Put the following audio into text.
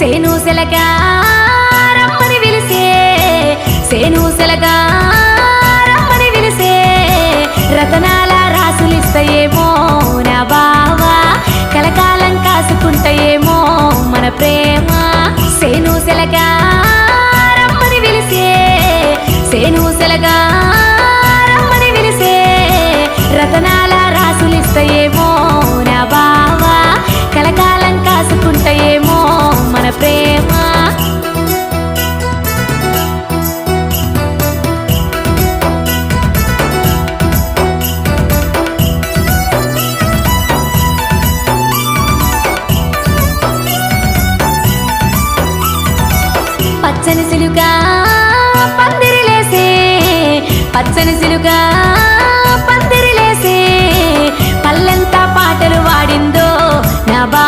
సేను సెలగా రమ్మని పిలిసే సేను సెలగా రమ్మని పిలిసే రతనాల రాసులిస్తాయేమో నా బావా కలకాలం కాసుకుంటాయేమో మన ప్రేమ సేను సెలగా రమ్మని పిలిసే సేను సెలగా రమ్మని పిలిసే రతనాల రాసులిస్తాయేమో నా బావా కలకాలం కాసుకుంటాయేమో మన ప్రేమ పచ్చని సిలుగా పందిరిలేసే పచ్చని సిలుగా పందిరిలేసే పల్లెంతా పాటలు వాడిందో నా బా